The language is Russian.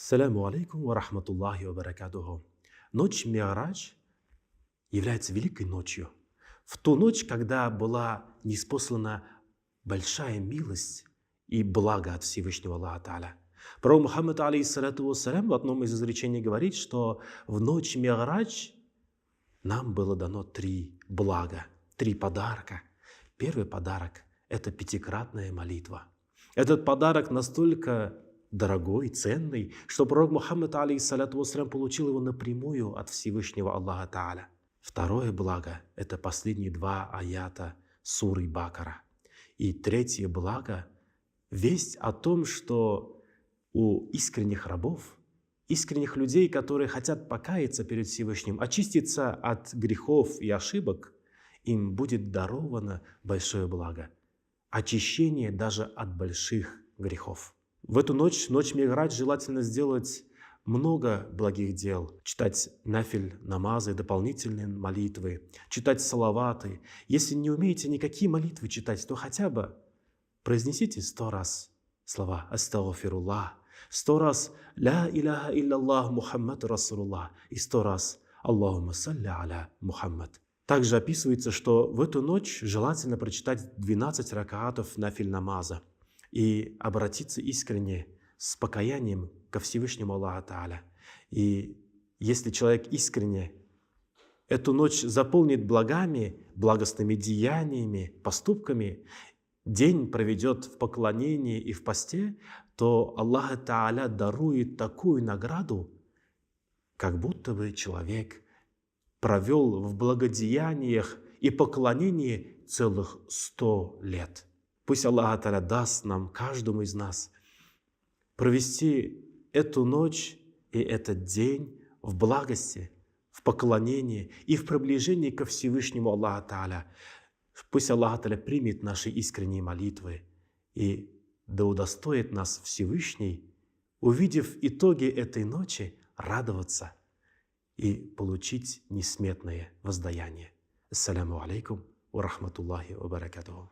Саляму алейкум ва рахматуллахи ва баракатуху. Ночь Ми'раджа является великой ночью. В ту ночь, когда была ниспослана большая милость и благо от Всевышнего Аллаха Та'аля. Пророк Мухаммад, алейхиссалату вассалям, в одном из изречений говорит, что в ночь Ми'радж нам было дано 3 блага, 3 подарка. Первый подарок – это 5-кратная молитва. Этот подарок настолько дорогой, ценный, что пророк Мухаммад, алейхиссалату вассалям, получил его напрямую от Всевышнего Аллаха Та'аля. Второе благо – это последние 2 аята суры Бакара. И третье благо – весть о том, что у искренних рабов, искренних людей, которые хотят покаяться перед Всевышним, очиститься от грехов и ошибок, им будет даровано большое благо – очищение даже от больших грехов. В эту ночь, ночь Ми'радж, желательно сделать много благих дел. Читать нафиль, намазы, дополнительные молитвы, читать салаваты. Если не умеете никакие молитвы читать, то хотя бы произнесите 100 раз слова «Астагфируллах», 100 раз «Ля иляха илляллах Мухаммад Расулуллах» и 100 раз «Аллахумма салли аля Мухаммад». Также описывается, что в эту ночь желательно прочитать 12 ракаатов нафиль намаза и обратиться искренне с покаянием ко Всевышнему Аллаху Та'аля. И если человек искренне эту ночь заполнит благами, благостными деяниями, поступками, день проведет в поклонении и в посте, то Аллах Та'аля дарует такую награду, как будто бы человек провел в благодеяниях и поклонении целых 100 лет. Пусть Аллах Та'аля даст нам, каждому из нас, провести эту ночь и этот день в благости, в поклонении и в приближении ко Всевышнему Аллаху Та'аля. Пусть Аллах Та'аля примет наши искренние молитвы и да удостоит нас Всевышний, увидев итоги этой ночи, радоваться и получить несметное воздаяние. Ассаляму алейкум ва рахматуллахи ва баракатуху.